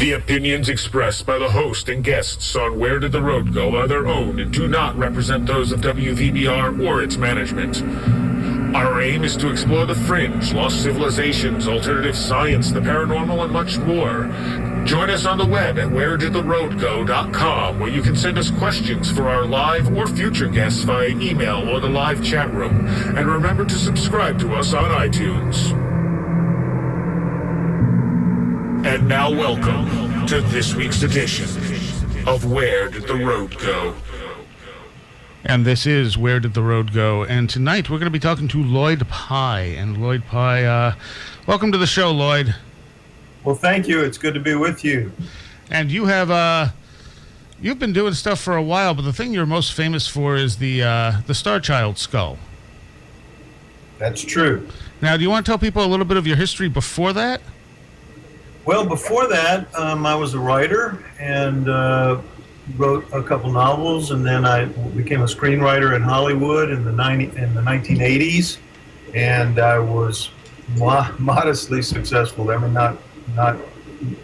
The opinions expressed by the host and guests on Where Did the Road Go are their own and do not represent those of WVBR or its management. Our aim is to explore the fringe, lost civilizations, alternative science, the paranormal, and much more. Join us on the web at wheredidtheroadgo.com, where you can send us questions for our live or future guests via email or the live chat room. And remember to subscribe to us on iTunes. And now welcome to this week's edition of Where Did the Road Go? And this is Where Did the Road Go? And tonight we're going to be talking to Lloyd Pye. And Lloyd Pye, welcome to the show, Lloyd. Well, thank you. It's good to be with you. And you have, you've been doing stuff for a while, but the thing you're most famous for is the Starchild Skull. That's true. Now, do you want to tell people a little bit of your history before that? Well, before that, I was a writer and wrote a couple novels, and then I became a screenwriter in Hollywood in the 1980s, and I was modestly successful. I mean, not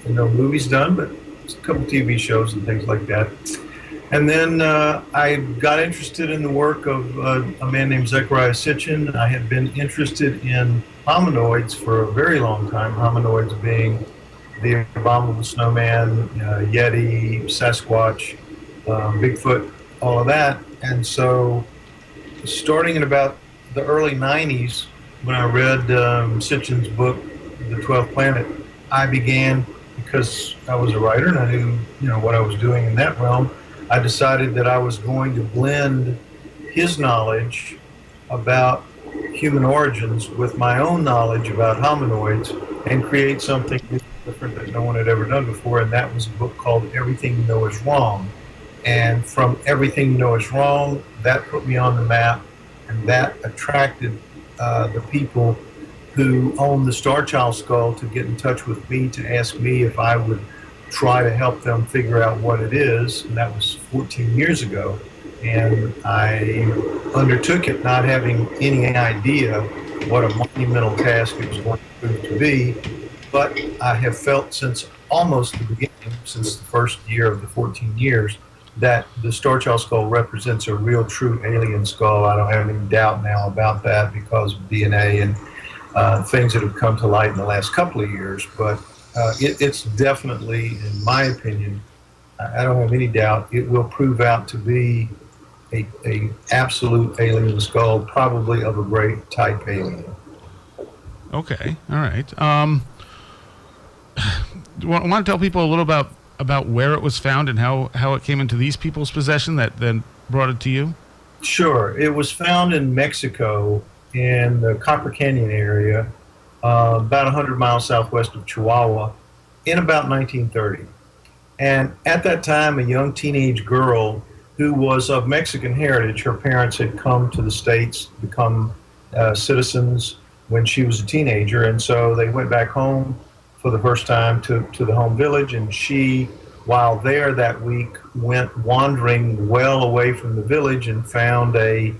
no movies done, but a couple TV shows and things like that. And then I got interested in the work of a man named Zecharia Sitchin. I had been interested in hominoids for a very long time, hominoids being the abominable snowman, yeti, Sasquatch, Bigfoot, all of that. And so starting in about the early 90s, when I read Sitchin's book, The 12th Planet, I began, because I was a writer and I knew what I was doing in that realm, I decided that I was going to blend his knowledge about human origins with my own knowledge about hominoids and create something different that no one had ever done before, and that was a book called Everything You Know Is Wrong. And from Everything You Know Is Wrong, that put me on the map, and that attracted the people who own the Starchild Skull to get in touch with me to ask me if I would try to help them figure out what it is, and that was 14 years ago. And I undertook it not having any idea what a monumental task it was going to prove to be. But I have felt since almost the beginning, since the first year of the 14 years, that the Starchild Skull represents a real, true alien skull. I don't have any doubt now about that because of DNA and things that have come to light in the last couple of years. But it's definitely, in my opinion, I don't have any doubt, it will prove out to be a absolute alien skull, probably of a great type alien. Okay, all right. Do you want to tell people a little about where it was found and how it came into these people's possession that then brought it to you? Sure. It was found in Mexico in the Copper Canyon area, about 100 miles southwest of Chihuahua, in about 1930. And at that time, a young teenage girl who was of Mexican heritage, her parents had come to the States, become citizens when she was a teenager, and so they went back home for the first time to the home village, and she, while there that week, went wandering well away from the village and found a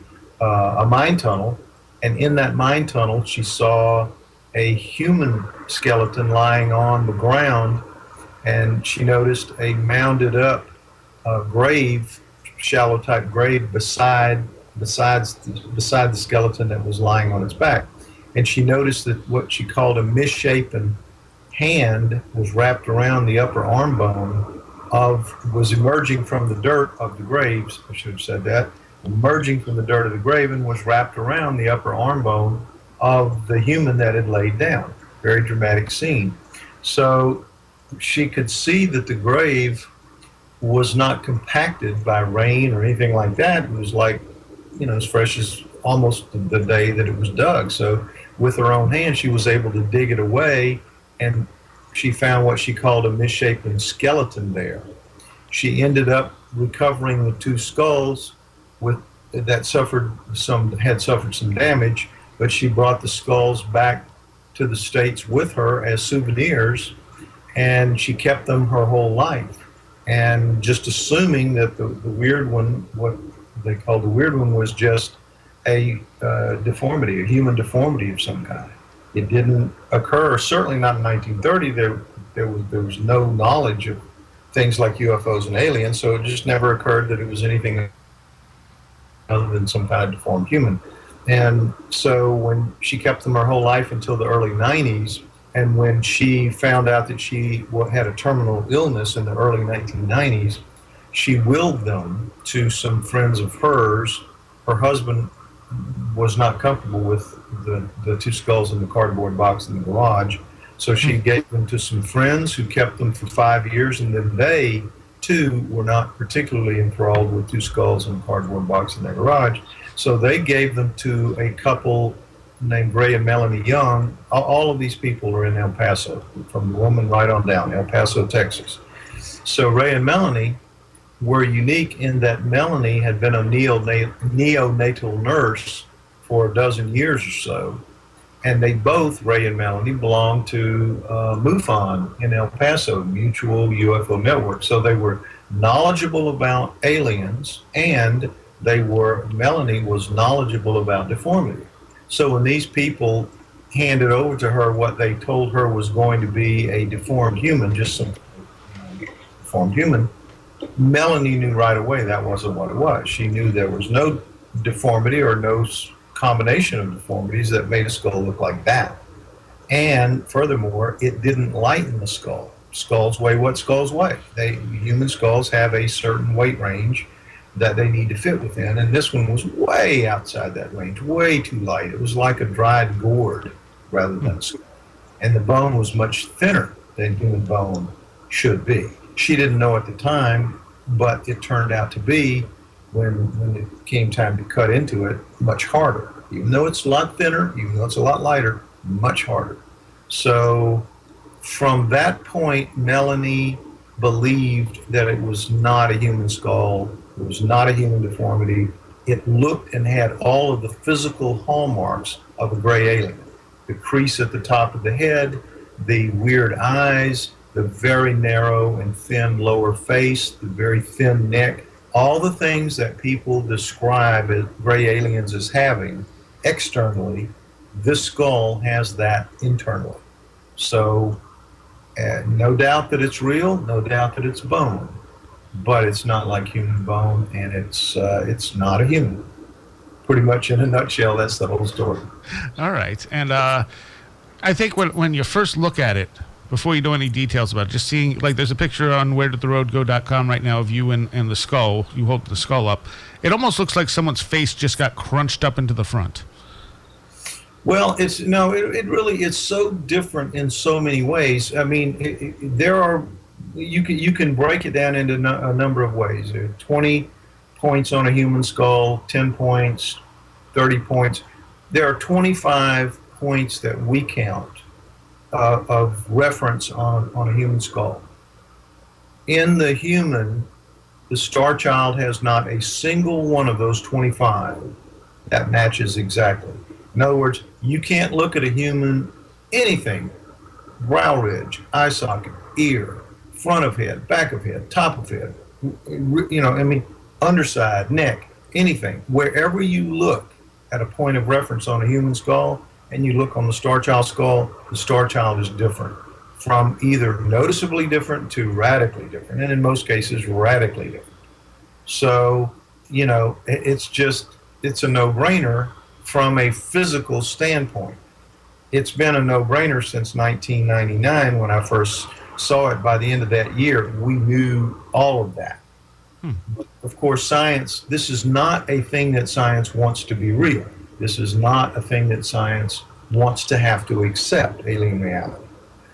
mine tunnel, and in that mine tunnel she saw a human skeleton lying on the ground, and she noticed a mounded up grave, shallow type grave beside the skeleton that was lying on its back. And she noticed that what she called a misshapen hand was wrapped around the upper arm bone was emerging from the dirt of the graves, I should have said that, emerging from the dirt of the grave and was wrapped around the upper arm bone of the human that had laid down. Very dramatic scene. So she could see that the grave was not compacted by rain or anything like that. It was like, as fresh as almost the day that it was dug. So with her own hand, she was able to dig it away, and she found what she called a misshapen skeleton there. She ended up recovering the two skulls that had suffered some damage, but she brought the skulls back to the States with her as souvenirs, and she kept them her whole life. And just assuming that the weird one, what they called the weird one, was just a deformity, a human deformity of some kind. It didn't occur, certainly not in 1930. There was no knowledge of things like UFOs and aliens, so it just never occurred that it was anything other than some kind of deformed human. And so when she kept them her whole life until the early 90s, and when she found out that she had a terminal illness in the early 1990s, she willed them to some friends of hers. Her husband was not comfortable with the two skulls in the cardboard box in the garage, so she gave them to some friends who kept them for 5 years, and then they, too, were not particularly enthralled with two skulls in a cardboard box in their garage, so they gave them to a couple named Ray and Melanie Young. All of these people are in El Paso, from the woman right on down, El Paso, Texas. So Ray and Melanie were unique in that Melanie had been a neonatal nurse for a dozen years or so, and they both, Ray and Melanie, belonged to MUFON in El Paso, Mutual UFO Network. So they were knowledgeable about aliens, and Melanie was knowledgeable about deformity. So when these people handed over to her what they told her was going to be a deformed human, just some deformed human, Melanie knew right away that wasn't what it was. She knew there was no deformity or no combination of deformities that made a skull look like that. And furthermore, it didn't lighten the skull. Skulls weigh what skulls weigh. Human skulls have a certain weight range that they need to fit within, and this one was way outside that range, way too light. It was like a dried gourd rather than a skull. And the bone was much thinner than human bone should be. She didn't know at the time, but it turned out to be, when it came time to cut into it, much harder. Even though it's a lot thinner, even though it's a lot lighter, much harder. So from that point, Melanie believed that it was not a human skull, it was not a human deformity. It looked and had all of the physical hallmarks of a gray alien. The crease at the top of the head, the weird eyes, the very narrow and thin lower face, the very thin neck, all the things that people describe as gray aliens as having externally, this skull has that internally. So no doubt that it's real, no doubt that it's bone, but it's not like human bone, and it's not a human. Pretty much in a nutshell, that's the whole story. All right. And I think when you first look at it, before you know any details about it, just seeing, like, there's a picture on wheredidtheroadgo.com right now of you and the skull. You hold the skull up. It almost looks like someone's face just got crunched up into the front. Well, it really is so different in so many ways. I mean, you can break it down into a number of ways. There are 20 points on a human skull, 10 points, 30 points. There are 25 points that we count of reference on a human skull. In the human, the Starchild has not a single one of those 25 that matches exactly. In other words, you can't look at a human, anything, brow ridge, eye socket, ear, front of head, back of head, top of head, underside, neck, anything. Wherever you look at a point of reference on a human skull, and you look on the Starchild skull, the Starchild is different, from either noticeably different to radically different, and in most cases, radically different. So, it's a no-brainer from a physical standpoint. It's been a no-brainer since 1999 when I first saw it. By the end of that year, we knew all of that. But of course, science, this is not a thing that science wants to be real. This is not a thing that science wants to have to accept, alien reality.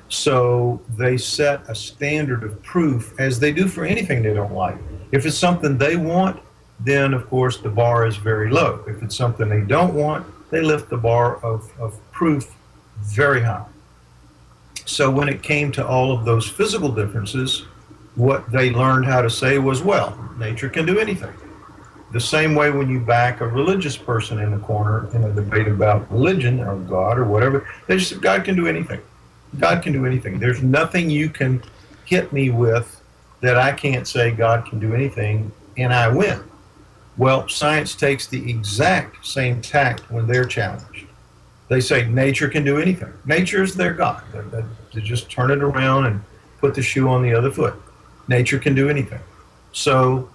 So they set a standard of proof, as they do for anything they don't like. If it's something they want, then of course the bar is very low. If it's something they don't want, they lift the bar of proof very high. So when it came to all of those physical differences, what they learned how to say was, well, nature can do anything. The same way when you back a religious person in the corner in a debate about religion or God or whatever, they just say, God can do anything. God can do anything. There's nothing you can hit me with that I can't say God can do anything and I win. Well, science takes the exact same tact when they're challenged. They say nature can do anything. Nature is their God. They just turn it around and put the shoe on the other foot. Nature can do anything. So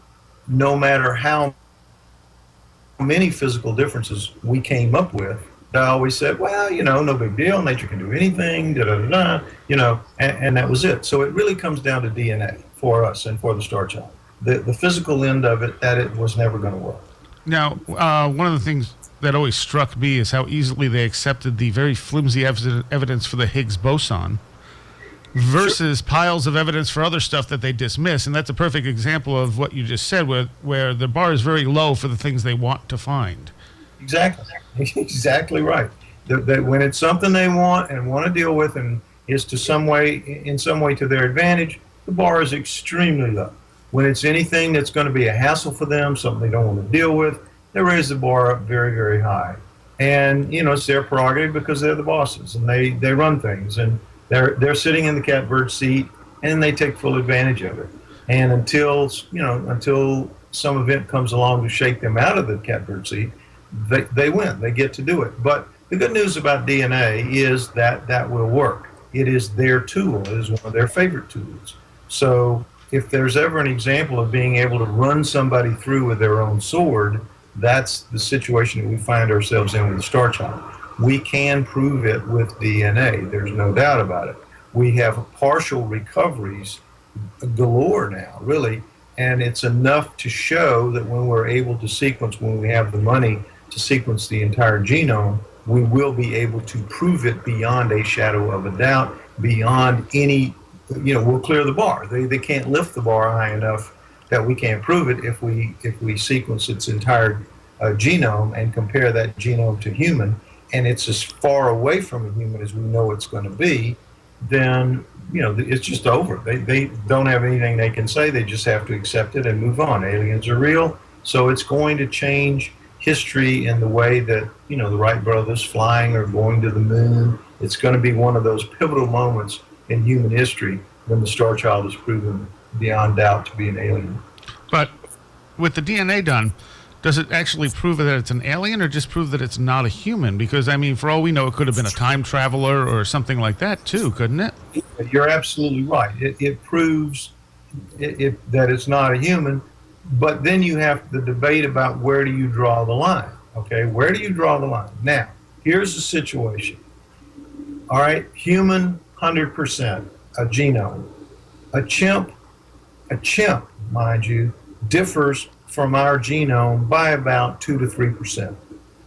no matter how many physical differences we came up with, I always said, well, no big deal. Nature can do anything, and that was it. So it really comes down to DNA for us and for the Starchild. The physical end of it, that it was never going to work. Now, one of the things that always struck me is how easily they accepted the very flimsy evidence for the Higgs boson versus piles of evidence for other stuff that they dismiss. And that's a perfect example of what you just said, where the bar is very low for the things they want to find. Exactly. Exactly right. When it's something they want and want to deal with and is in some way to their advantage, the bar is extremely low. When it's anything that's going to be a hassle for them, something they don't want to deal with, they raise the bar up very, very high. And, it's their prerogative because they're the bosses and they run things. And they're sitting in the catbird seat and they take full advantage of it. And until some event comes along to shake them out of the catbird seat, they win. They get to do it. But the good news about DNA is that will work. It is their tool. It is one of their favorite tools. So if there's ever an example of being able to run somebody through with their own sword, that's the situation that we find ourselves in with the Starchild. We can prove it with DNA. There's no doubt about it. We have partial recoveries galore now, really, and it's enough to show that when we're able to sequence, when we have the money to sequence the entire genome, we will be able to prove it beyond a shadow of a doubt, beyond any, we'll clear the bar. They can't lift the bar high enough that we can't prove it if we sequence its entire genome and compare that genome to human, and it's as far away from a human as we know it's going to be, then it's just over. They don't have anything they can say. They just have to accept it and move on. Aliens are real, so it's going to change history in the way that the Wright brothers flying or going to the moon. It's going to be one of those pivotal moments in human history when the Starchild is proven beyond doubt to be an alien. But with the DNA done, does it actually prove that it's an alien or just prove that it's not a human? Because, for all we know, it could have been a time traveler or something like that, too, couldn't it? You're absolutely right. It proves that it's not a human, but then you have the debate about where do you draw the line, okay? Where do you draw the line? Now, here's the situation. All right, human, 100%, a genome. A chimp, mind you, differs from our genome by about 2 to 3%.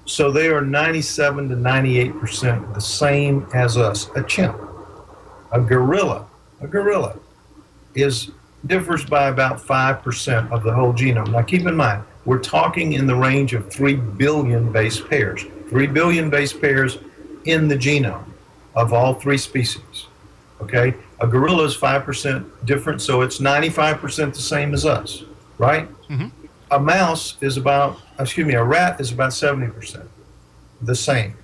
So they are 97 to 98% the same as us. A chimp. A gorilla differs by about 5% of the whole genome. Now keep in mind, we're talking in the range of 3 billion base pairs. 3 billion base pairs in the genome of all three species. Okay? A gorilla is 5% different, so it's 95% the same as us, right? Mm-hmm. A rat is about 70% the same,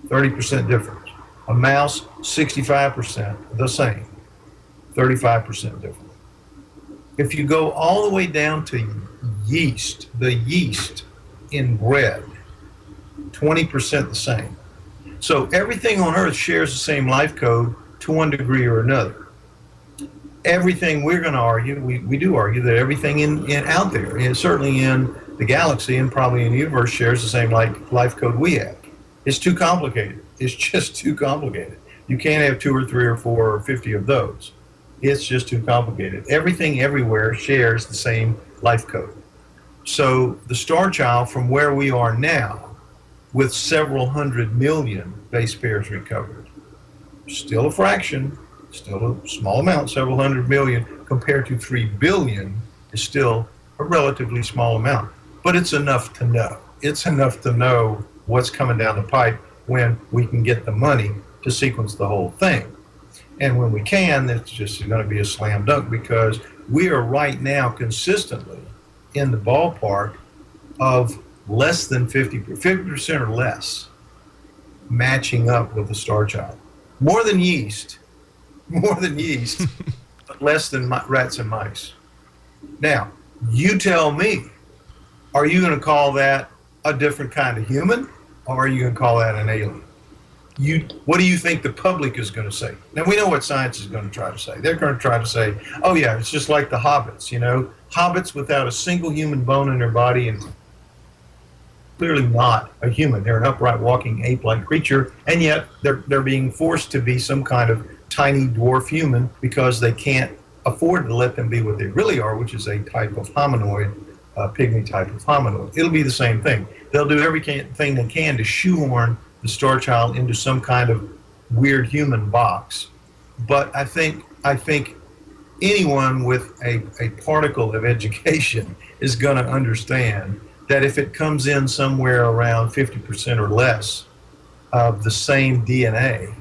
30% difference. A mouse, 65% the same, 35% different. If you go all the way down to yeast, the yeast in bread, 20% the same. So everything on Earth shares the same life code to one degree or another. Everything we're going to argue, we do argue that everything in out there, and certainly in the galaxy and probably in the universe, shares the same life code we have. It's too complicated. It's just too complicated. You can't have 2 or 3 or 4 or 50 of those. It's just too complicated. Everything everywhere shares the same life code. So the Starchild, from where we are now, with several 100 million base pairs recovered, still a fraction, still a small amount, several 100 million, compared to 3 billion is still a relatively small amount. But it's enough to know. It's enough to know what's coming down the pipe when we can get the money to sequence the whole thing. And when we can, it's just going to be a slam dunk, because we are right now consistently in the ballpark of less than 50% or less matching up with the Starchild. More than yeast, but less than rats and mice. Now, you tell me, are you going to call that a different kind of human, or are you going to call that an alien? what do you think the public is going to say? Now, we know what science is going to try to say. They're going to try to say, oh, yeah, it's just like the hobbits, hobbits without a single human bone in their body and clearly not a human. They're an upright, walking, ape-like creature, and yet they're being forced to be some kind of tiny dwarf human because they can't afford to let them be what they really are, which is a type of hominoid, pygmy type of hominoid. It'll be the same thing. They'll do everything they can to shoehorn the Starchild into some kind of weird human box. But I think anyone with a particle of education is going to understand that if it comes in somewhere around 50% or less of the same DNA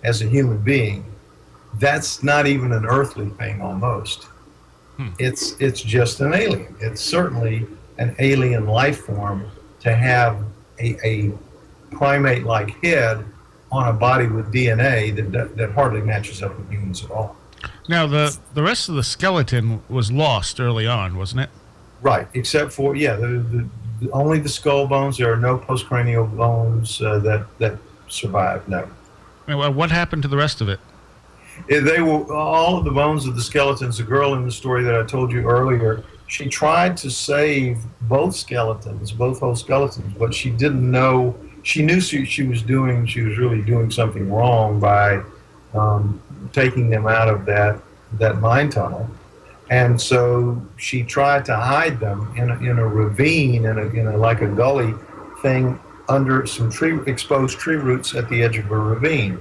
as a human being, that's not even an earthly thing almost. It's just an alien. It's certainly an alien life form to have a primate-like head on a body with DNA that hardly matches up with humans at all. Now, the rest of the skeleton was lost early on, wasn't it? Right, except for, only the skull bones. There are no postcranial bones that survived, no. Well, what happened to the rest of it? They were all of the bones of the skeletons. The girl in the story that I told you earlier, she tried to save both whole skeletons, but she didn't know. She knew she was really doing something wrong by taking them out of that mine tunnel, and so she tried to hide them in a ravine, in a like a gully thing under some exposed tree roots at the edge of a ravine.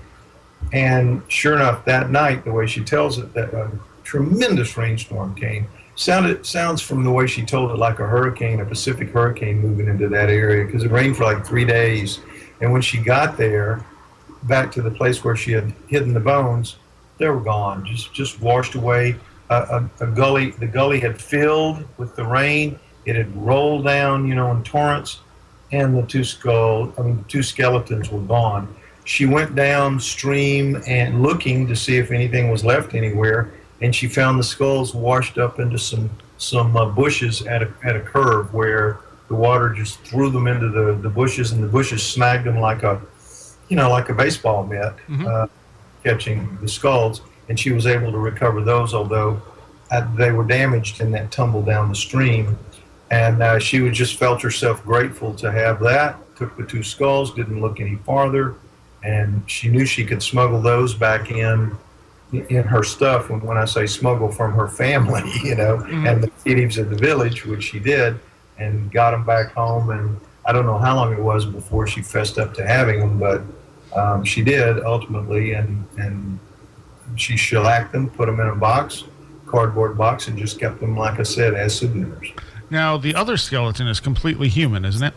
And sure enough, that night, the way she tells it, that a tremendous rainstorm came. Sounds from the way she told it like a hurricane, a Pacific hurricane moving into that area, because it rained for like 3 days. And when she got there, back to the place where she had hidden the bones, they were gone, just washed away. The gully had filled with the rain. It had rolled down, in torrents, and the two skeletons were gone. She went downstream and looking to see if anything was left anywhere, and she found the skulls washed up into some bushes at a curve where the water just threw them into the bushes, and the bushes snagged them like a baseball mitt, catching the skulls. And she was able to recover those, although they were damaged in that tumble down the stream. And she just felt herself grateful to have that. Took the two skulls, didn't look any farther. And she knew she could smuggle those back in her stuff. When I say smuggle, from her family, and the natives of the village, which she did, and got them back home. And I don't know how long it was before she fessed up to having them, but she did ultimately. And she shellacked them, put them in a cardboard box, and just kept them, like I said, as souvenirs. Now, the other skeleton is completely human, isn't it?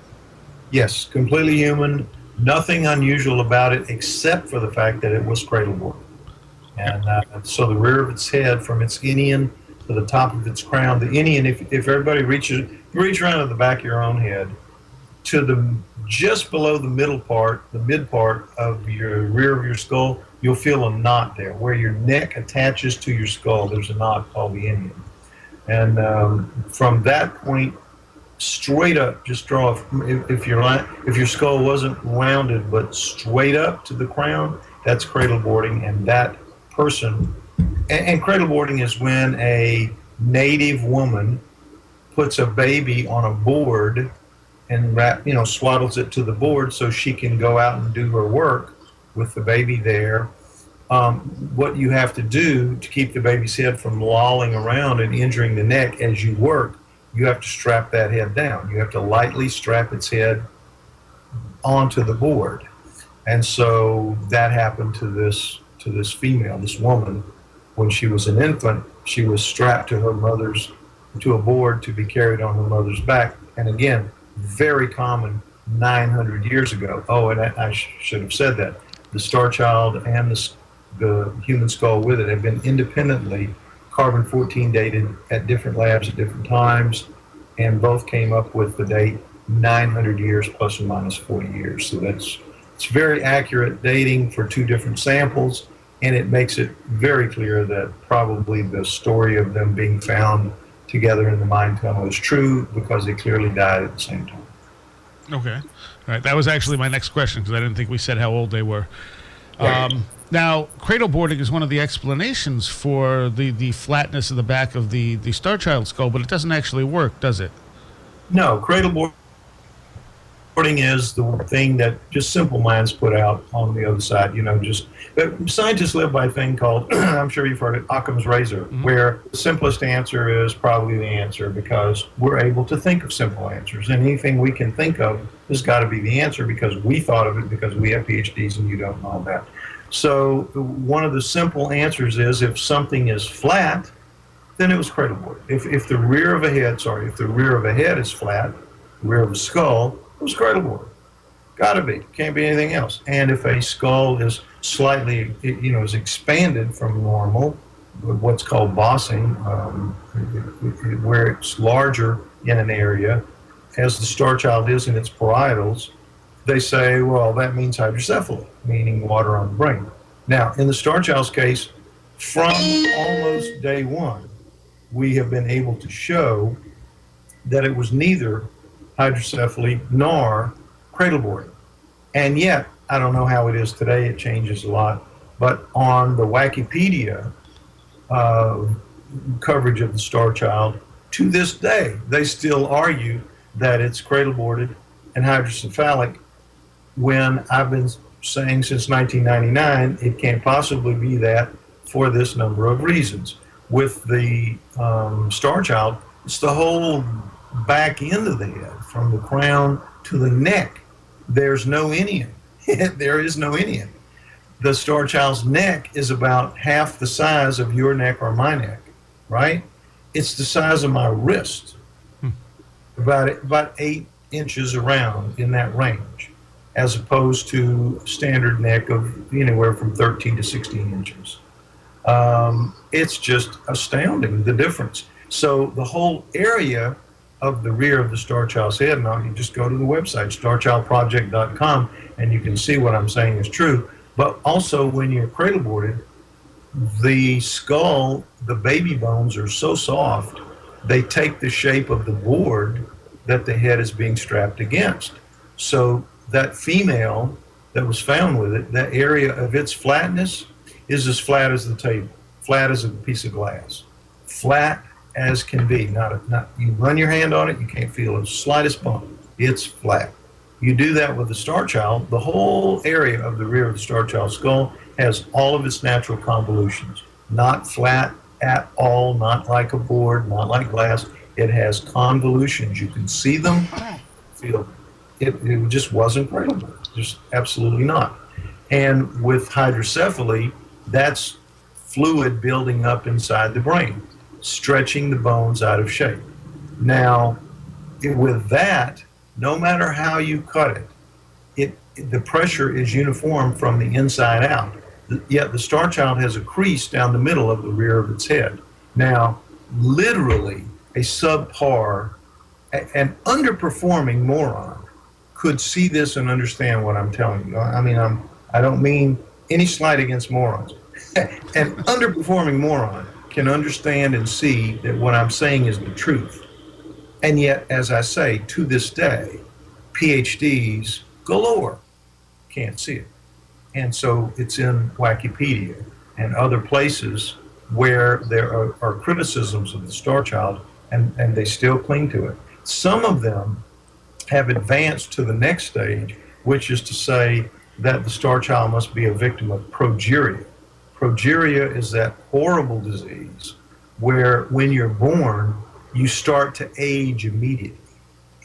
Yes, completely human. Nothing unusual about it except for the fact that it was cradle-board. And so the rear of its head, from its inion to the top of its crown, the inion, if everybody reach around to the back of your own head, to just below the mid part of your rear of your skull, you'll feel a knot there. Where your neck attaches to your skull, there's a knot called the inion. And from that point, straight up, just draw, if your skull wasn't rounded but straight up to the crown, that's cradle boarding. And that person, and cradle boarding is when a native woman puts a baby on a board and swaddles it to the board so she can go out and do her work with the baby there. What you have to do to keep the baby's head from lolling around and injuring the neck as you work, you have to strap that head down. You have to lightly strap its head onto the board. And so that happened to this female, this woman. When she was an infant, she was strapped to a board to be carried on her mother's back. And again, very common 900 years ago. Oh, and I should have said that. The Starchild and the human skull with it have been independently carbon-14 dated at different labs at different times, and both came up with the date 900 years plus or minus 40 years. So it's very accurate dating for two different samples, and it makes it very clear that probably the story of them being found together in the mine tunnel is true, because they clearly died at the same time. Okay. All right. That was actually my next question because I didn't think we said how old they were. Now, cradle boarding is one of the explanations for the flatness of the back of the Starchild skull, but it doesn't actually work, does it? No, cradle boarding is the thing that just simple minds put out on the other side. But scientists live by a thing called, I'm sure you've heard it, Occam's razor, where the simplest answer is probably the answer because we're able to think of simple answers. And anything we can think of has got to be the answer because we thought of it because we have PhDs and you don't know that. So one of the simple answers is if something is flat, then it was cradle boarded. If the rear of a head is flat, the rear of a skull, it was cradle boarded. Gotta be. Can't be anything else. And if a skull is slightly, is expanded from normal, what's called bossing, where it's larger in an area, as the Starchild is in its parietals, they say, well, that means hydrocephaly, meaning water on the brain. Now, in the Starchild's case, from almost day one, we have been able to show that it was neither hydrocephaly nor cradle boarding. And yet, I don't know how it is today, it changes a lot, but on the Wikipedia coverage of the Starchild, to this day, they still argue that it's cradle boarded and hydrocephalic when I've been saying since 1999 it can't possibly be that for this number of reasons. With the Starchild, it's the whole back end of the head, from the crown to the neck. There's no inion. There is no inion. The Starchild's neck is about half the size of your neck or my neck, right? It's the size of my wrist, about 8 inches around in that range, as opposed to standard neck of anywhere from 13 to 16 inches. It's just astounding, the difference. So the whole area of the rear of the Starchild's head, now you just go to the website, starchildproject.com, and you can see what I'm saying is true. But also when you're cradle boarded, the skull, the baby bones are so soft, they take the shape of the board that the head is being strapped against. So that female that was found with it, that area of its flatness is as flat as the table, flat as a piece of glass, flat as can be. Not you run your hand on it, you can't feel the slightest bump. It's flat. You do that with the Starchild, the whole area of the rear of the Starchild skull has all of its natural convolutions. Not flat at all, not like a board, not like glass. It has convolutions. You can see them, feel them. It just wasn't cradle, just absolutely not. And with hydrocephaly, that's fluid building up inside the brain, stretching the bones out of shape. Now, with that, no matter how you cut it, the pressure is uniform from the inside out. Yet the Starchild has a crease down the middle of the rear of its head. Now, literally, a subpar, an underperforming moron could see this and understand what I'm telling you. I mean, I don't mean any slight against morons. An underperforming moron can understand and see that what I'm saying is the truth. And yet, as I say, to this day, PhDs galore can't see it. And so it's in Wikipedia and other places where there are criticisms of the Starchild, and they still cling to it. Some of them have advanced to the next stage, which is to say that the Starchild must be a victim of progeria. Progeria is that horrible disease where when you're born, you start to age immediately,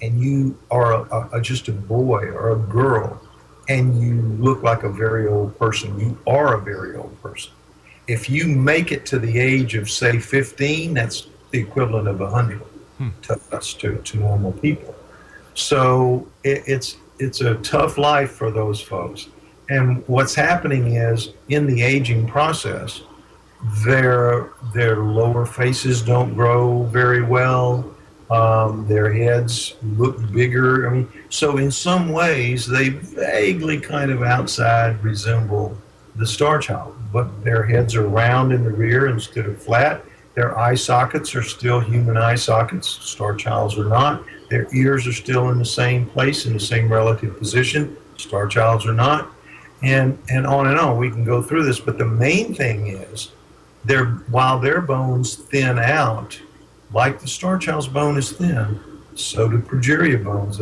and you are just a boy or a girl, and you look like a very old person. You are a very old person. If you make it to the age of, say, 15, that's the equivalent of 100 to us, to normal people. So it's a tough life for those folks. And what's happening is, in the aging process, their lower faces don't grow very well. Their heads look bigger. I mean, so in some ways, they vaguely kind of outside resemble the Starchild, but their heads are round in the rear instead of flat, Their eye sockets are still human eye sockets. Starchilds are not. Their ears are still in the same place, in the same relative position. Starchilds are not. And on and on. We can go through this, but the main thing is, while their bones thin out, like the Starchild's bone is thin, so do progeria bones.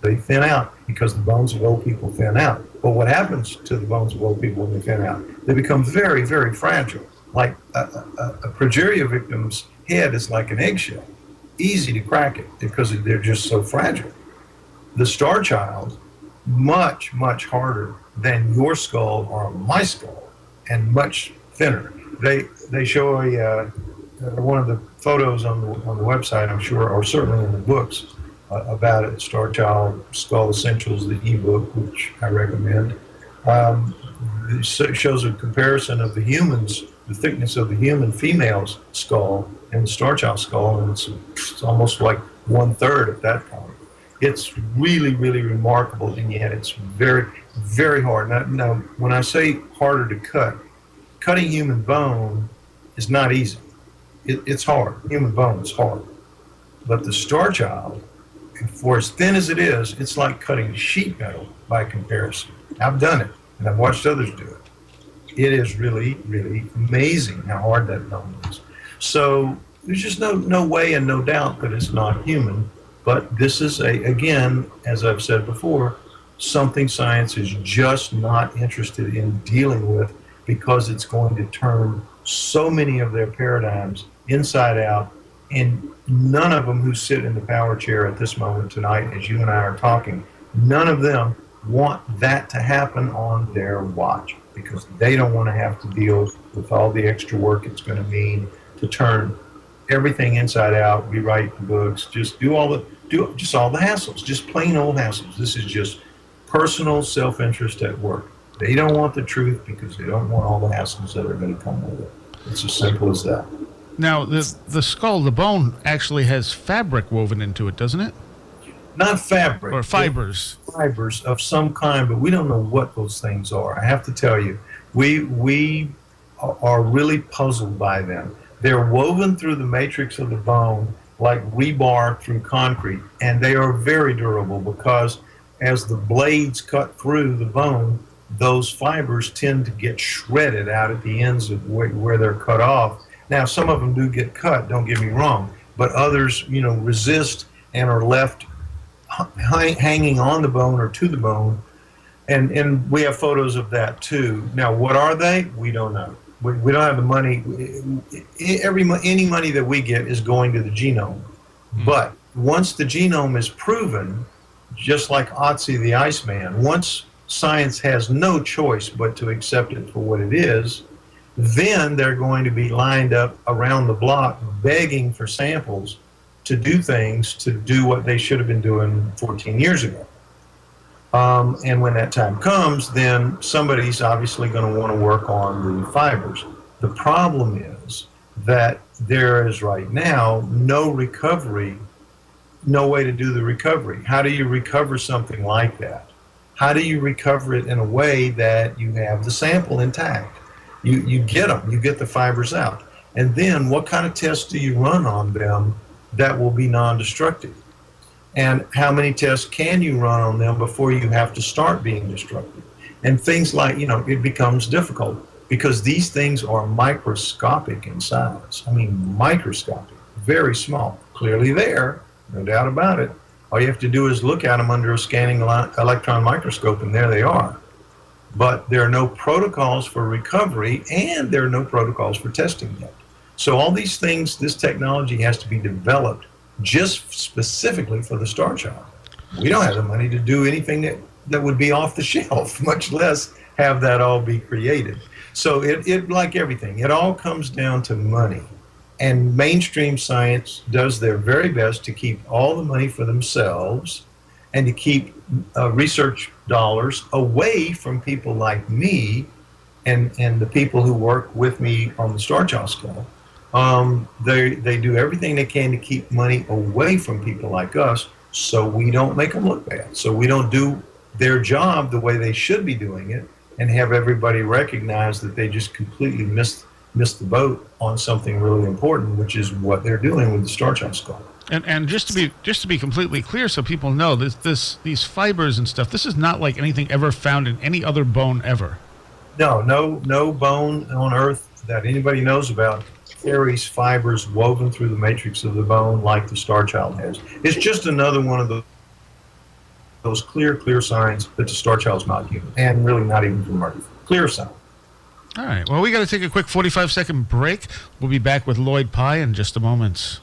They thin out because the bones of old people thin out. But what happens to the bones of old people when they thin out? They become very, very fragile. Like a progeria victim's head is like an eggshell. Easy to crack it because they're just so fragile. The Starchild, much, much harder than your skull or my skull, and much thinner. They show one of the photos on the website, I'm sure, or certainly in the books, about it, Starchild Skull Essentials, the ebook, which I recommend. It shows a comparison of the thickness of the human female's skull and the Starchild skull, and it's almost like 1/3 at that point. It's really, really remarkable, and yet it's very, very hard. Now, when I say harder to cut, cutting human bone is not easy. It's hard. Human bone is hard. But the Starchild, for as thin as it is, it's like cutting sheet metal by comparison. I've done it, and I've watched others do it. It is really, really amazing how hard that bone is. So there's just no way and no doubt that it's not human. But this is, again, as I've said before, something science is just not interested in dealing with, because it's going to turn so many of their paradigms inside out. And none of them who sit in the power chair at this moment tonight, as you and I are talking, none of them want that to happen on their watch, because they don't want to have to deal with all the extra work it's going to mean to turn everything inside out, rewrite the books, just do all the hassles, just plain old hassles. This is just personal self-interest at work. They don't want the truth because they don't want all the hassles that are going to come with it. It's as simple as that. Now, the skull, the bone, actually has fabric woven into it, doesn't it? Not fabric. Or fibers. Fibers of some kind, but we don't know what those things are. I have to tell you, we are really puzzled by them. They're woven through the matrix of the bone like rebar through concrete, and they are very durable because as the blades cut through the bone, those fibers tend to get shredded out at the ends of where they're cut off. Now, some of them do get cut, don't get me wrong, but others, resist and are left hanging on the bone or to the bone, and we have photos of that too. Now, what are they? We don't know. We don't have the money. Any money that we get is going to the genome. But once the genome is proven, just like Otzi the Iceman, once science has no choice but to accept it for what it is, then they're going to be lined up around the block begging for samples to do things, to do what they should have been doing 14 years ago. And when that time comes, then somebody's obviously going to want to work on the fibers. The problem is that there is right now no recovery, no way to do the recovery. How do you recover something like that? How do you recover it in a way that you have the sample intact? You get them, you get the fibers out. And then what kind of tests do you run on them that will be non-destructive? And how many tests can you run on them before you have to start being destructive? And things like, it becomes difficult because these things are microscopic in size. I mean, microscopic, very small. Clearly there, no doubt about it. All you have to do is look at them under a scanning electron microscope, and there they are. But there are no protocols for recovery, and there are no protocols for testing yet. So all these things, this technology has to be developed just specifically for the Starchild. We don't have the money to do anything that would be off the shelf, much less have that all be created. So it like everything, it all comes down to money. And mainstream science does their very best to keep all the money for themselves and to keep research dollars away from people like me and the people who work with me on the Starchild Skull. They do everything they can to keep money away from people like us so we don't make them look bad. So we don't do their job the way they should be doing it and have everybody recognize that they just completely missed missed the boat on something really important, which is what they're doing with the Starchild Skull. And just to be completely clear, so people know, these fibers and stuff, this is not like anything ever found in any other bone ever. No bone on Earth that anybody knows about carries fibers woven through the matrix of the bone like the Starchild has. It's just another one of those clear signs that the Starchild's not human, and really not even from Earth. Clear sign. All right. Well, we got to take a quick 45-second break. We'll be back with Lloyd Pye in just a moment.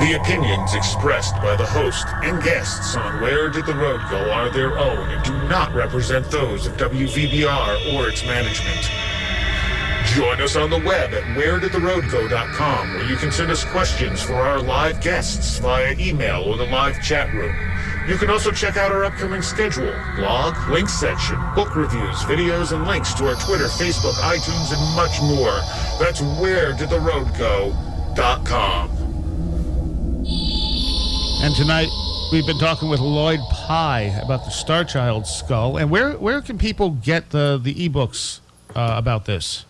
The opinions expressed by the host and guests on Where Did the Road Go are their own and do not represent those of WVBR or its management. Join us on the web at wheredidtheroadgo.com, where you can send us questions for our live guests via email or the live chat room. You can also check out our upcoming schedule, blog, links section, book reviews, videos, and links to our Twitter, Facebook, iTunes, and much more. That's wheredidtheroadgo.com. And tonight, we've been talking with Lloyd Pye about the Starchild Skull. And where can people get the ebooks about this?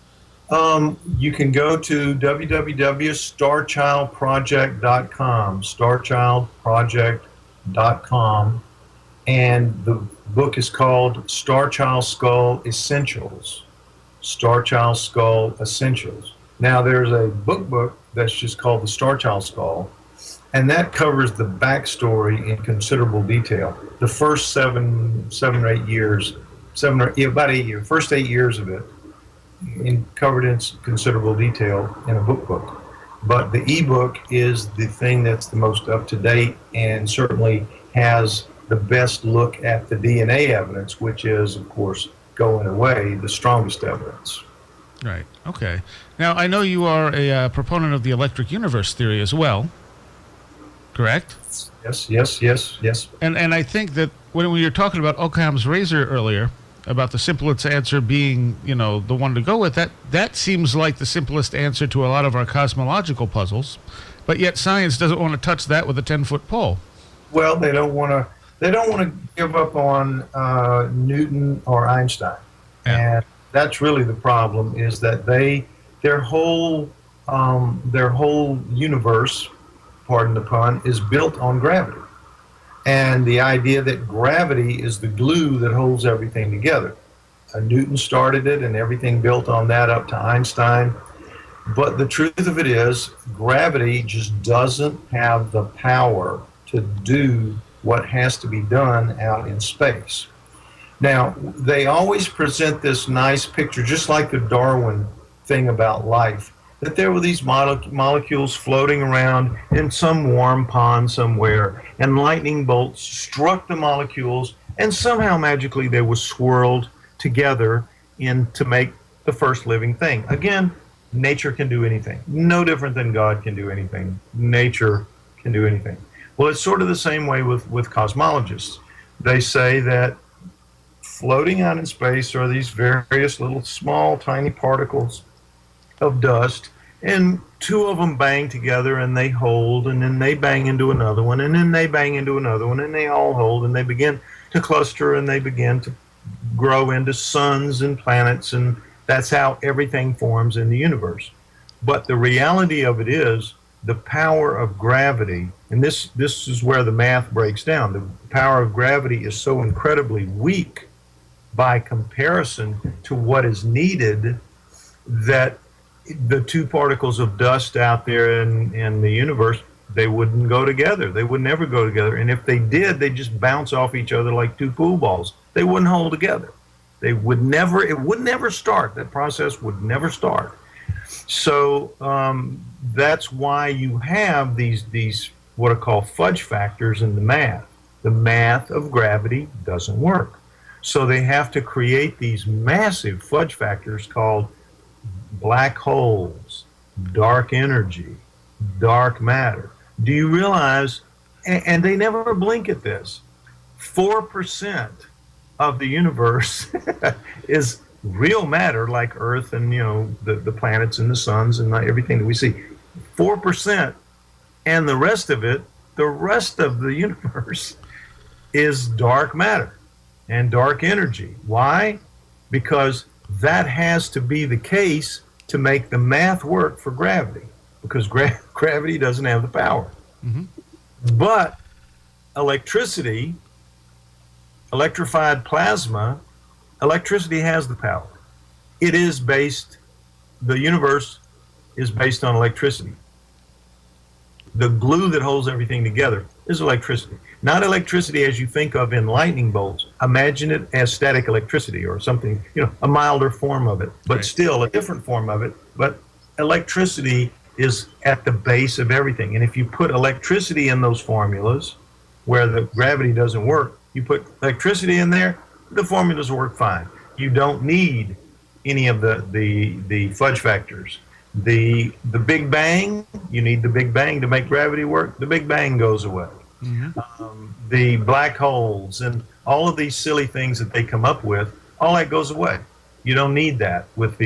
You can go to www.starchildproject.com, starchildproject.com, and the book is called Starchild Skull Essentials. Starchild Skull Essentials. Now, there's a book that's just called the Starchild Skull, and that covers the backstory in considerable detail. The first seven or 8 years, about 8 years, first 8 years of it, covered in considerable detail in a book. But the ebook is the thing that's the most up to date and certainly has the best look at the DNA evidence, which is, of course, going away, the strongest evidence. Right. Okay. Now, I know you are a proponent of the electric universe theory as well. Correct? Yes. And I think that when we were talking about Occam's razor earlier, about the simplest answer being, the one to go with, that seems like the simplest answer to a lot of our cosmological puzzles, but yet science doesn't want to touch that with a 10-foot pole. Well, they don't want to give up on Newton or Einstein. Yeah. And that's really the problem, is that their whole universe, pardon the pun, is built on gravity. And the idea that gravity is the glue that holds everything together. Newton started it, and everything built on that up to Einstein. But the truth of it is, gravity just doesn't have the power to do what has to be done out in space. Now, they always present this nice picture, just like the Darwin thing about life, that there were these molecules floating around in some warm pond somewhere, and lightning bolts struck the molecules, and somehow magically they were swirled together to make the first living thing. Again, nature can do anything. No different than God can do anything. Nature can do anything. Well, it's sort of the same way with cosmologists. They say that floating out in space are these various little small, tiny particles of dust, and two of them bang together and they hold, and then they bang into another one, and then they bang into another one, and they all hold, and they begin to cluster, and they begin to grow into suns and planets, and that's how everything forms in the universe. But the reality of it is, the power of gravity, and this is where the math breaks down, the power of gravity is so incredibly weak by comparison to what is needed, that the two particles of dust out there in the universe, they wouldn't go together. They would never go together. And if they did, they'd just bounce off each other like two pool balls. They wouldn't hold together. It would never start. That process would never start. So that's why you have these what are called fudge factors in the math. The math of gravity doesn't work. So they have to create these massive fudge factors called black holes, dark energy, dark matter. Do you realize, and they never blink at this, 4% of the universe is real matter, like Earth and the planets and the suns and everything that we see. 4%, and the rest of the universe is dark matter. and dark energy. Why? Because that has to be the case to make the math work for gravity, because gravity doesn't have the power. But electricity, electrified plasma, electricity has the power. It is based, the universe is based on electricity. The glue that holds everything together is electricity. Not electricity as you think of in lightning bolts. Imagine it as static electricity or something, a milder form of it, but Right. still a different form of it. But electricity is at the base of everything. And if you put electricity in those formulas where the gravity doesn't work, you put electricity in there, the formulas work fine. You don't need any of the fudge factors. The Big Bang, you need the Big Bang to make gravity work. The Big Bang goes away. The black holes and all of these silly things that they come up with, all that goes away. You don't need that with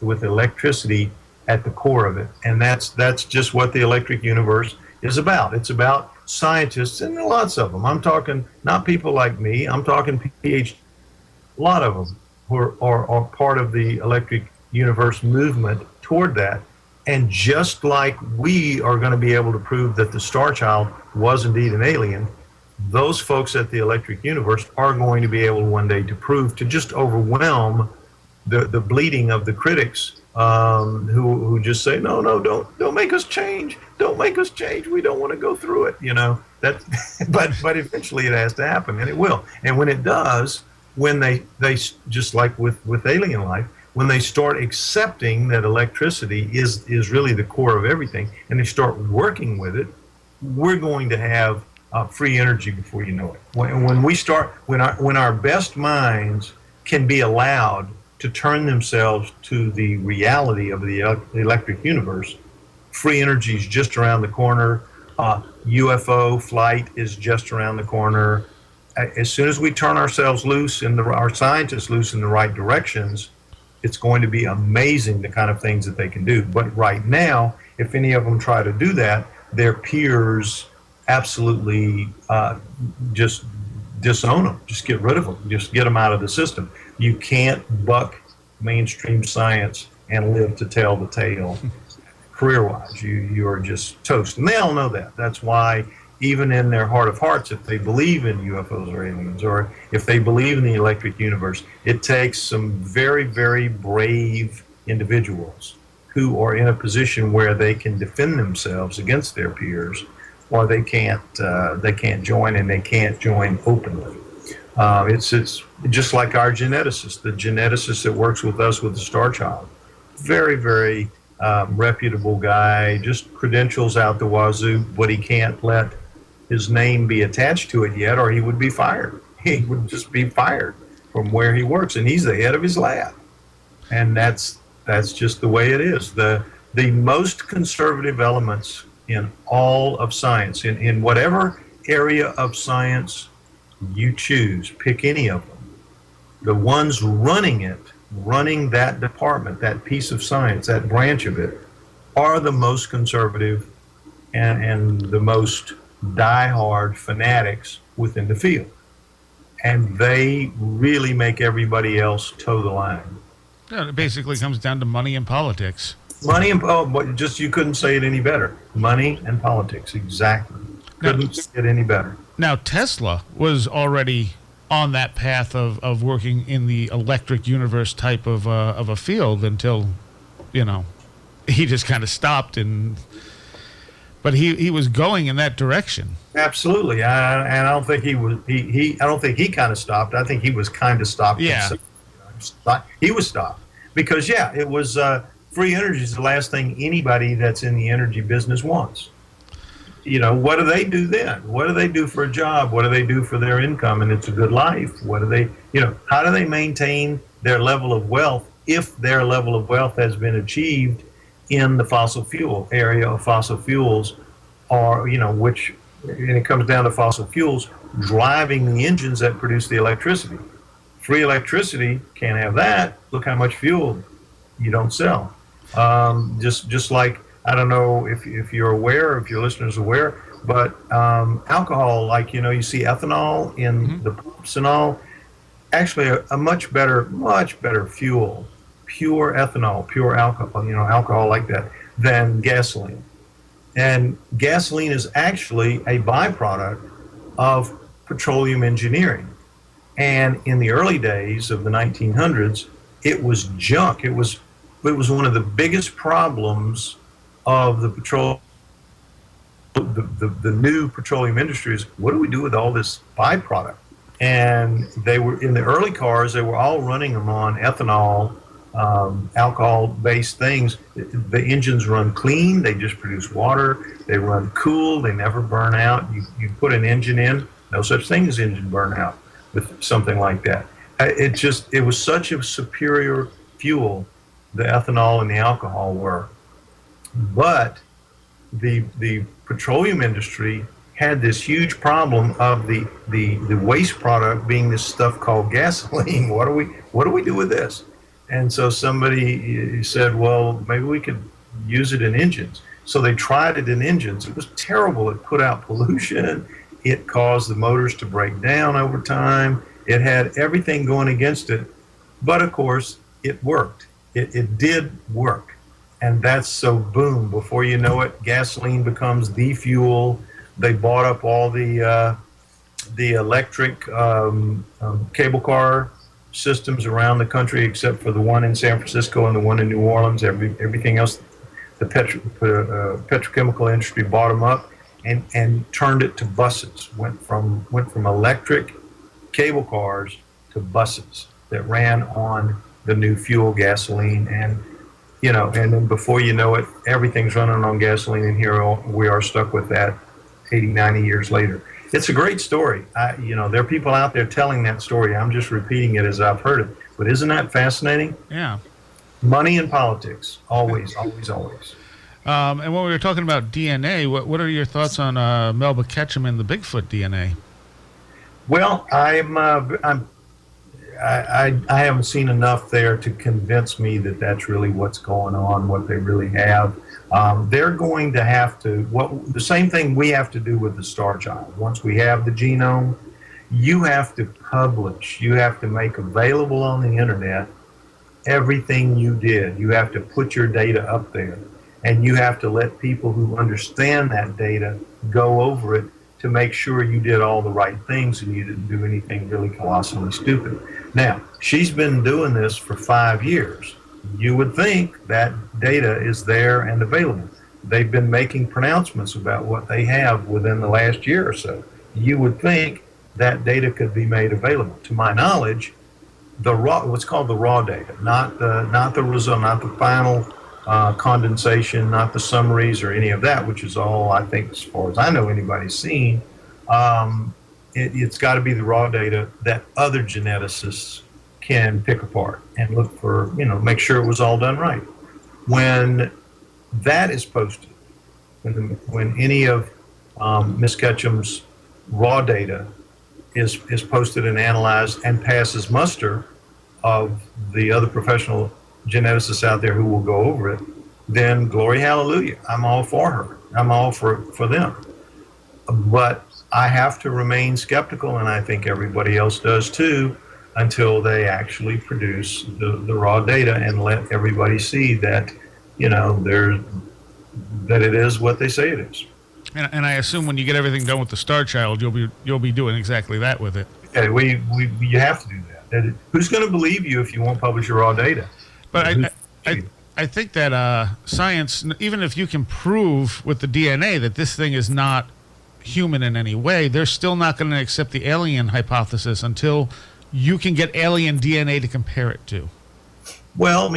electricity at the core of it. And that's just what the electric universe is about. It's about scientists, and lots of them. I'm talking not people like me. I'm talking PhD. A lot of them who are part of the electric universe movement toward that. And just like we are going to be able to prove that the Starchild was indeed an alien, those folks at the electric universe are going to be able one day to prove, to just overwhelm the bleeding of the critics who just say, no, don't make us change. Don't make us change. We don't want to go through it. But eventually it has to happen, and it will. And when it does, when they just like with alien life, when they start accepting that electricity is really the core of everything, and they start working with it, we're going to have free energy before you know it. When our best minds can be allowed to turn themselves to the reality of the electric universe, free energy is just around the corner. UFO flight is just around the corner. As soon as we turn ourselves loose and our scientists loose in the right directions, it's going to be amazing the kind of things that they can do. But right now, if any of them try to do that, their peers absolutely just disown them, just get rid of them, just get them out of the system. You can't buck mainstream science and live to tell the tale. Career-wise, you are just toast. And they all know that. That's why even in their heart of hearts, if they believe in UFOs or aliens, or if they believe in the electric universe, it takes some very, very brave individuals who are in a position where they can defend themselves against their peers, or they can't join, and they can't join openly. It's just like our geneticist, the geneticist that works with us with the Starchild. Very, very reputable guy, just credentials out the wazoo, but he can't let his name be attached to it yet, or he would be fired. He would just be fired from where he works, and he's the head of his lab. And that's just the way it is. The most conservative elements in all of science, in whatever area of science you choose, pick any of them. The ones running that department, that piece of science, that branch of it, are the most conservative and the most diehard fanatics within the field. And they really make everybody else toe the line. Yeah, it basically comes down to money and politics. Money and just you couldn't say it any better. Money and politics, exactly. Couldn't say it any better. Now, Tesla was already on that path of working in the electric universe type of a field until, he just kind of stopped. But he was going in that direction. Absolutely, and I don't think he was. I don't think he kind of stopped. I think he was kind of stopped. Yeah, he was stopped because it was free energy is the last thing anybody that's in the energy business wants. What do they do then? What do they do for a job? What do they do for their income? And it's a good life. What do they, how do they maintain their level of wealth if their level of wealth has been achieved in the fossil fuel area of fossil fuels, or, which, and it comes down to fossil fuels driving the engines that produce the electricity. Free electricity, can't have that. Look how much fuel you don't sell. Just like, I don't know if you're aware, if your listeners are aware, but alcohol, like, you see ethanol in the pumps and all, actually a much better fuel, pure ethanol, pure alcohol, alcohol like that, than gasoline. And gasoline is actually a byproduct of petroleum engineering. And in the early days of the 1900s, it was junk. It was one of the biggest problems of the new petroleum industries. What do we do with all this byproduct? And they were, in the early cars, they were all running them on ethanol, alcohol-based things. The engines run clean. They just produce water. They run cool. They never burn out. You put an engine in, no such thing as engine burnout with something like that. It was such a superior fuel, the ethanol and the alcohol were. But the petroleum industry had this huge problem of the waste product being this stuff called gasoline. What do we do with this? And so somebody said, well, maybe we could use it in engines. So they tried it in engines. It was terrible. It put out pollution. It caused the motors to break down over time. It had everything going against it. But of course, it worked. It did work. And that's so boom, before you know it, gasoline becomes the fuel. They bought up all the electric cable car systems around the country, except for the one in San Francisco and the one in New Orleans. Everything else, the petrochemical industry bought them up and turned it to buses. Went from electric cable cars to buses that ran on the new fuel, gasoline, and then before you know it, everything's running on gasoline, and here we are stuck with that 80, 90 years later. It's a great story. There are people out there telling that story. I'm just repeating it as I've heard it. But isn't that fascinating? Yeah. Money and politics, always, always, always. And when we were talking about DNA, what are your thoughts on Melba Ketchum and the Bigfoot DNA? Well, I haven't seen enough there to convince me that that's really what's going on, what they really have. They're going to have to, the same thing we have to do with the Starchild. Once we have the genome, you have to publish, you have to make available on the internet everything you did. You have to put your data up there, and you have to let people who understand that data go over it to make sure you did all the right things and you didn't do anything really colossally stupid. Now, she's been doing this for 5 years. You would think that data is there and available. They've been making pronouncements about what they have within the last year or so. You would think that data could be made available. To my knowledge, what's called the raw data, not the result, not the final condensation, not the summaries or any of that, which is all, I think, as far as I know, anybody's seen. It's got to be the raw data that other geneticists can pick apart and look for, make sure it was all done right. When that is posted, when any of Ms. Ketchum's raw data is posted and analyzed and passes muster of the other professional geneticists out there who will go over it, then glory hallelujah. I'm all for her. I'm all for them. But I have to remain skeptical, and I think everybody else does too, until they actually produce the raw data and let everybody see that, that it is what they say it is. And I assume when you get everything done with the Starchild, you'll be doing exactly that with it. Okay, you have to do that. Who's going to believe you if you won't publish your raw data? But I think that science, even if you can prove with the DNA that this thing is not human in any way, they're still not going to accept the alien hypothesis until you can get alien DNA to compare it to. Well,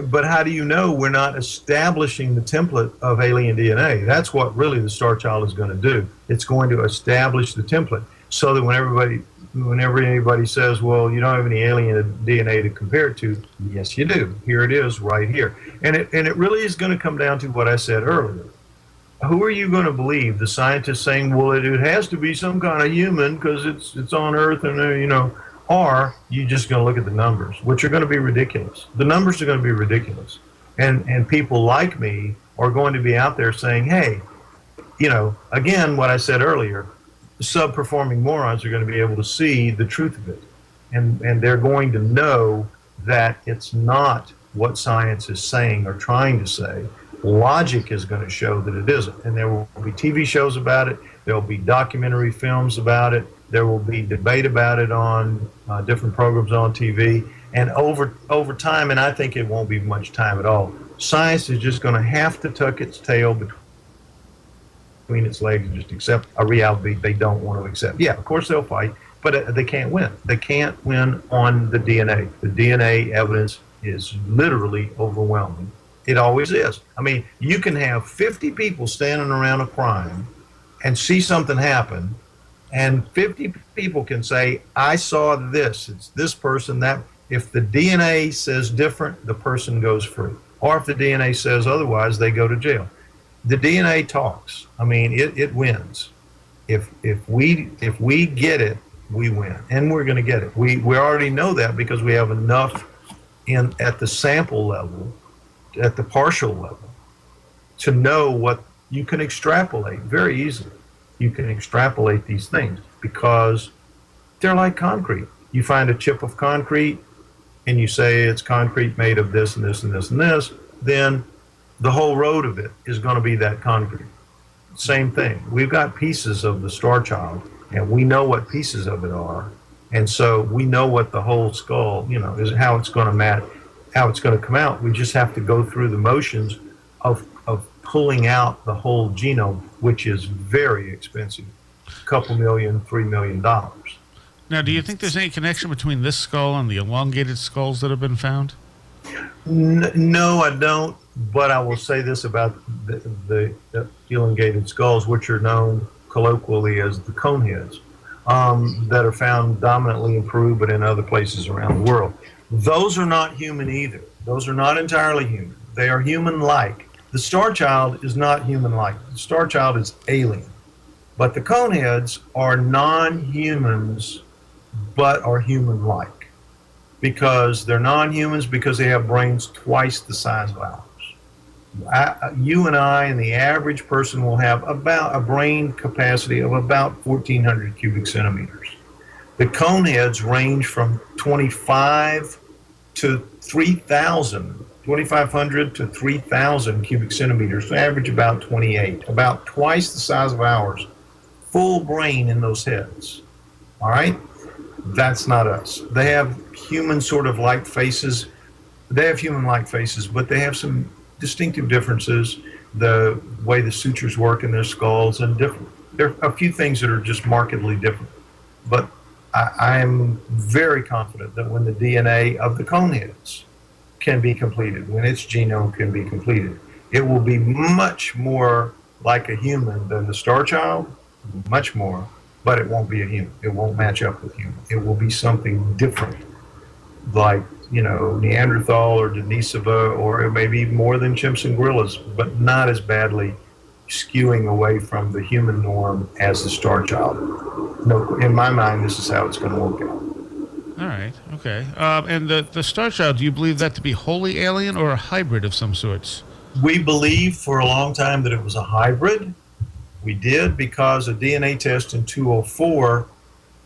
but how do you know we're not establishing the template of alien DNA? That's what really the Starchild is going to do. It's going to establish the template so that whenever anybody says, well, you don't have any alien DNA to compare it to, yes, you do. Here it is right here. And it really is going to come down to what I said earlier. Who are you going to believe? The scientists saying, well, it has to be some kind of human because it's on Earth, and or you just going to look at the numbers, which are going to be ridiculous. The numbers are going to be ridiculous. And people like me are going to be out there saying, hey, again, what I said earlier, sub-performing morons are going to be able to see the truth of it. and they're going to know that it's not what science is saying or trying to say. Logic is going to show that it isn't, and there will be TV shows about it. There will be documentary films about it. There will be debate about it on different programs on TV. And over time, and I think it won't be much time at all, science is just going to have to tuck its tail between its legs and just accept a reality they don't want to accept. Yeah, of course they'll fight, but they can't win. They can't win on the DNA. The DNA evidence is literally overwhelming. It always is. I mean, you can have 50 people standing around a crime and see something happen, and 50 people can say, I saw this, it's this person, that. If the DNA says different, the person goes free. Or if the DNA says otherwise, they go to jail. The DNA talks. I mean, it wins. If we get it, we win, and we're going to get it. We already know that because we have enough at the sample level, at the partial level, to know what you can extrapolate very easily. You can extrapolate these things because they're like concrete. You find a chip of concrete and you say it's concrete made of this and this and this and this, then the whole road of it is going to be that concrete. Same thing. We've got pieces of the Starchild, and we know what pieces of it are, and so we know what the whole skull, is how it's going to how it's going to come out. We just have to go through the motions of pulling out the whole genome, which is very expensive, a couple million, $3 million. Now, do you think there's any connection between this skull and the elongated skulls that have been found? No, I don't. But I will say this about the elongated skulls, which are known colloquially as the coneheads, that are found dominantly in Peru, but in other places around the world. Those are not human either. Those are not entirely human. They are human-like. The Starchild is not human-like. The Starchild is alien. But the coneheads are non-humans, but are human-like, because they're non-humans because they have brains twice the size of ours. You and I and the average person will have about a brain capacity of about 1,400 cubic centimeters. The coneheads range from 25 to 3,000, 2,500 to 3,000 cubic centimeters, average about 28, about twice the size of ours. Full brain in those heads. All right? That's not us. They have human sort of like faces. They have human-like faces, but they have some distinctive differences. The way the sutures work in their skulls and different. There are a few things that are just markedly different. But I'm very confident that when the DNA of the coneheads can be completed, when its genome can be completed, it will be much more like a human than the Starchild, much more. But it won't be a human. It won't match up with human. It will be something different, like, Neanderthal or Denisova, or maybe more than chimps and gorillas, but not as badly skewing away from the human norm as the Starchild. No, in my mind, this is how it's going to work out. All right, okay. And the Starchild, do you believe that to be wholly alien or a hybrid of some sorts? We believed for a long time that it was a hybrid. We did because a DNA test in 2004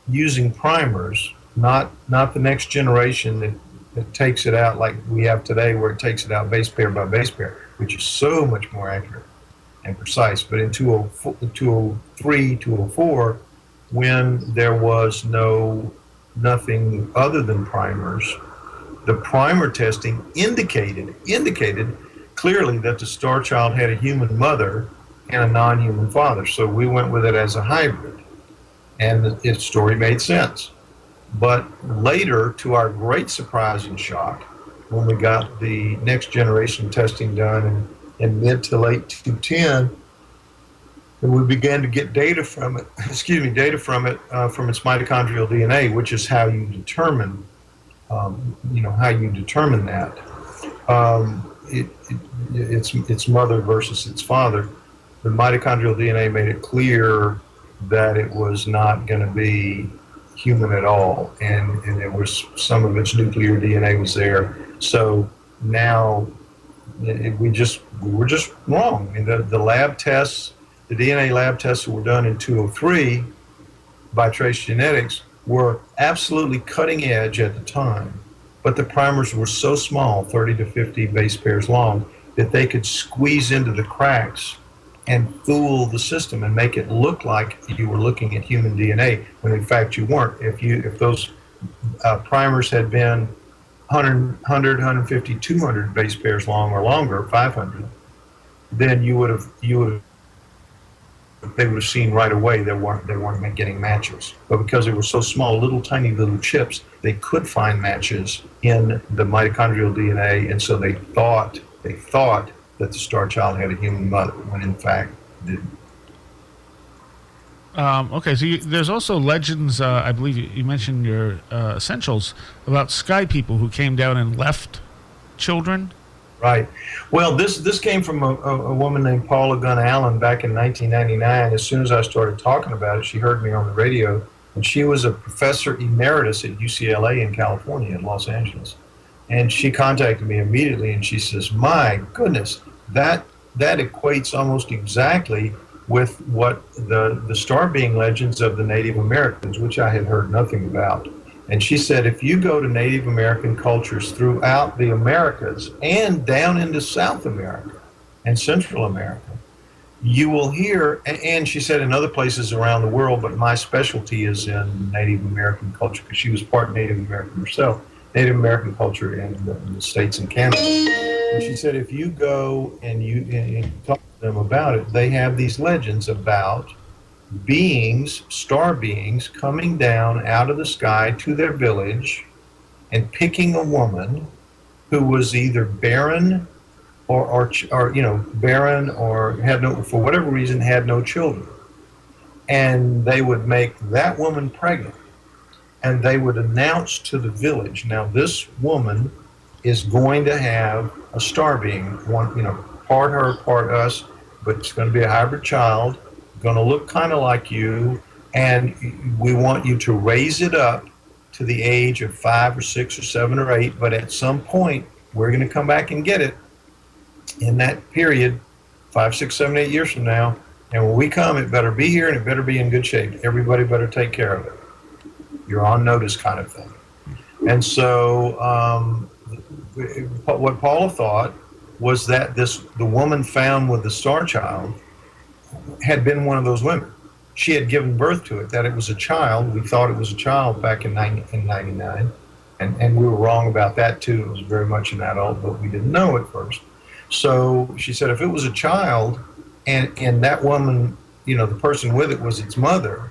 using primers, not the next generation that takes it out like we have today, where it takes it out base pair by base pair, which is so much more accurate and precise. But in 2003, 2004, when there was nothing other than primers, the primer testing indicated clearly that the Starchild had a human mother and a non-human father. So we went with it as a hybrid, and its story made sense. But later, to our great surprise and shock, when we got the next generation testing done in mid to late 2010, and we began to get data from it, from its mitochondrial DNA, which is how you determine, that. Its mother versus its father. The mitochondrial DNA made it clear that it was not going to be human at all, and there was some of its nuclear DNA was there. So now we were just wrong. I mean, the lab tests, the DNA lab tests that were done in 2003 by Trace Genetics were absolutely cutting edge at the time, but the primers were so small, 30 to 50 base pairs long, that they could squeeze into the cracks and fool the system and make it look like you were looking at human DNA when in fact you weren't. If those primers had been 150, 200 base pairs long or longer, 500, then they would have seen right away they weren't getting matches. But because they were so small, tiny little chips, they could find matches in the mitochondrial DNA, and so they thought that the star child had a human mother, when in fact didn't. Okay, so there's also legends, I believe you mentioned your essentials, about sky people who came down and left children. Right. Well, this came from a woman named Paula Gunn Allen back in 1999. As soon as I started talking about it, she heard me on the radio, and she was a professor emeritus at UCLA in California, in Los Angeles. And she contacted me immediately, and she says, "My goodness, that equates almost exactly with what the star being legends of the Native Americans, which I had heard nothing about." And she said, if you go to Native American cultures throughout the Americas and down into South America and Central America, you will hear, and she said in other places around the world, but my specialty is in Native American culture because she was part Native American herself, Native American culture in the States and Canada. And she said, if you go and you talk to them about it, they have these legends about beings, star beings, coming down out of the sky to their village and picking a woman who was either barren or barren, or had no, for whatever reason, had no children. And they would make that woman pregnant, and they would announce to the village, now this woman is going to have a star being, part her, part us, but it's going to be a hybrid child, going to look kind of like you, and we want you to raise it up to the age of 5 or 6 or 7 or 8, but at some point we're going to come back and get it in that period, 5, 6, 7, 8 years from now, and when we come, it better be here and it better be in good shape. Everybody better take care of it. You're on notice, kind of thing. And so what Paula thought was that the woman found with the star child had been one of those women. She had given birth to it, that it was a child. We thought it was a child back in 1999, and we were wrong about that too. It was very much an adult, but we didn't know at first. So she said if it was a child and that woman, the person with it was its mother,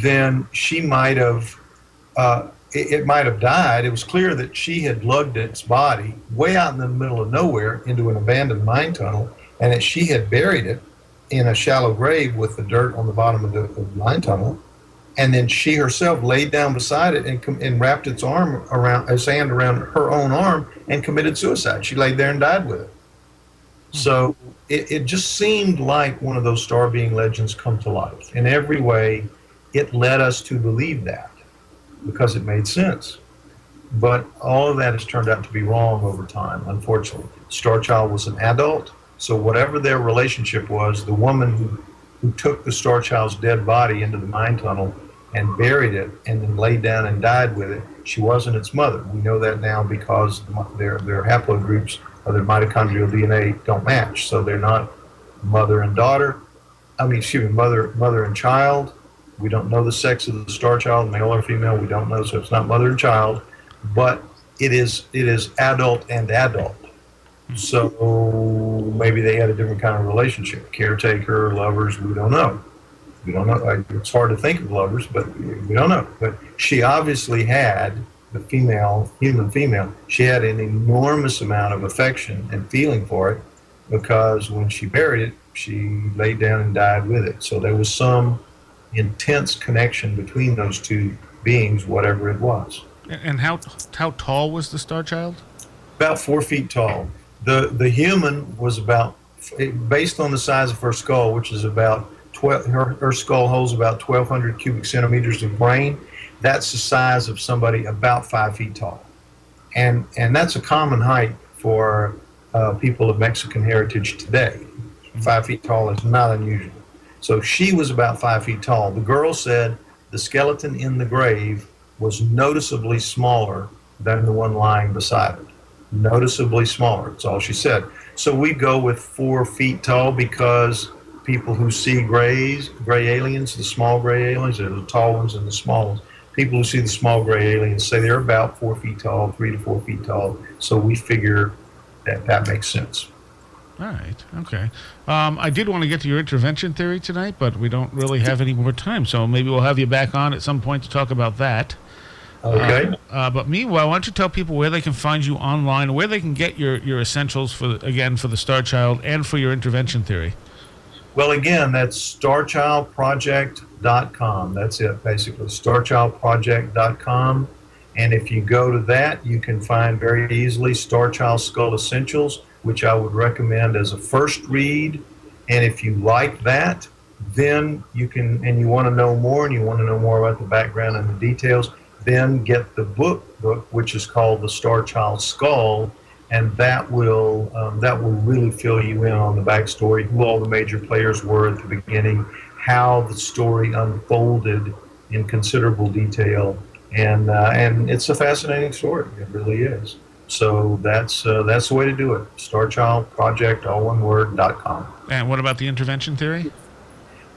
then she might have, it might have died. It was clear that she had lugged its body way out in the middle of nowhere into an abandoned mine tunnel, and that she had buried it in a shallow grave with the dirt on the bottom of the mine tunnel, and then she herself laid down beside it and wrapped its hand around her own arm and committed suicide. She laid there and died with it. So it just seemed like one of those star being legends come to life. In every way, it led us to believe that because it made sense. But all of that has turned out to be wrong over time, unfortunately. Starchild was an adult. So whatever their relationship was, the woman who took the star child's dead body into the mine tunnel and buried it and then laid down and died with it, she wasn't its mother. We know that now because their haplogroups or their mitochondrial DNA don't match. So they're not mother and daughter. Mother and child. We don't know the sex of the star child, male or female. We don't know, so it's not mother and child. But it is adult and adult. So maybe they had a different kind of relationship, caretaker, lovers, we don't know. It's hard to think of lovers, but we don't know. But she obviously had, human female, she had an enormous amount of affection and feeling for it, because when she buried it, she laid down and died with it. So there was some intense connection between those two beings, whatever it was. And how tall was the star child? About 4 feet tall. The human was about, based on the size of her skull, which is about 12, her skull holds about 1,200 cubic centimeters of brain. That's the size of somebody about 5 feet tall, and that's a common height for people of Mexican heritage today. 5 feet tall is not unusual. So she was about 5 feet tall. The girl said the skeleton in the grave was noticeably smaller than the one lying beside it. Noticeably smaller, that's all she said. So we go with 4 feet tall because people who see gray aliens, the small gray aliens, they're the tall ones and the small ones. People who see the small gray aliens say they're about 4 feet tall, 3 to 4 feet tall. So we figure that makes sense. All right. Okay. I did want to get to your intervention theory tonight, but we don't really have any more time. So maybe we'll have you back on at some point to talk about that. Okay. But meanwhile, why don't you tell people where they can find you online, where they can get your essentials for the Starchild and for your intervention theory? Well, again, that's starchildproject.com. That's it, basically, starchildproject.com. And if you go to that, you can find very easily Starchild Skull Essentials, which I would recommend as a first read. And if you like that, then you can, and you want to know more, and you want to know more about the background and the details, then get the book, which is called The Starchild Skull, and that will really fill you in on the backstory, who all the major players were at the beginning, how the story unfolded in considerable detail, and it's a fascinating story. It really is. So that's the way to do it. StarchildProject, all one word, .com. And what about the intervention theory?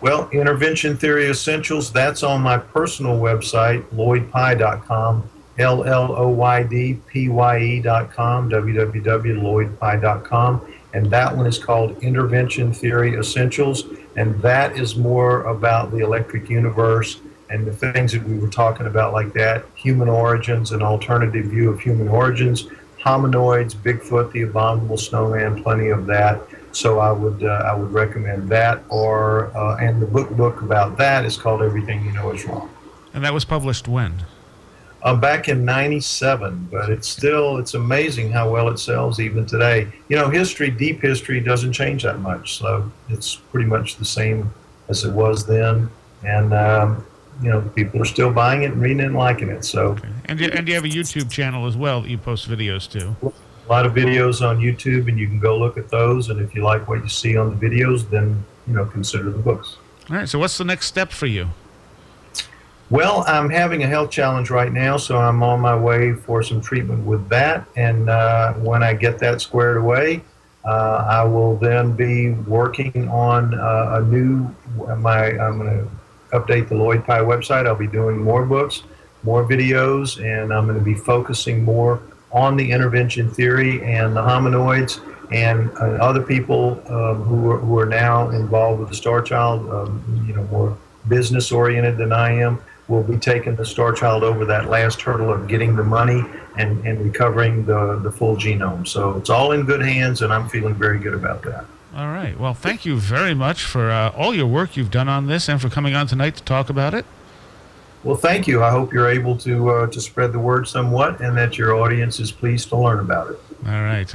Well, Intervention Theory Essentials, that's on my personal website, LloydPye.com, LLOYDPYE.com, www.lloydpye.com, and that one is called Intervention Theory Essentials, and that is more about the electric universe and the things that we were talking about, like that, human origins, an alternative view of human origins, hominoids, Bigfoot, the abominable snowman, plenty of that. So I would recommend that, or and the book about that is called Everything You Know Is Wrong. And that was published when? Back in '97, but it's amazing how well it sells even today. You know, deep history doesn't change that much, so it's pretty much the same as it was then, and you know, people are still buying it and reading it and liking it. So, okay. And you have a YouTube channel as well that you post videos to. A lot of videos on YouTube, and you can go look at those. And if you like what you see on the videos, then consider the books. All right. So, what's the next step for you? Well, I'm having a health challenge right now, so I'm on my way for some treatment with that. And when I get that squared away, I will then be working on I'm going to update the Lloyd Pye website. I'll be doing more books, more videos, and I'm going to be focusing more on the intervention theory and the hominoids, and other people who are now involved with the Starchild, more business oriented than I am, will be taking the Starchild over that last hurdle of getting the money and recovering the full genome. So it's all in good hands, and I'm feeling very good about that. All right. Well, thank you very much for all your work you've done on this and for coming on tonight to talk about it. Well, thank you. I hope you're able to spread the word somewhat, and that your audience is pleased to learn about it. All right.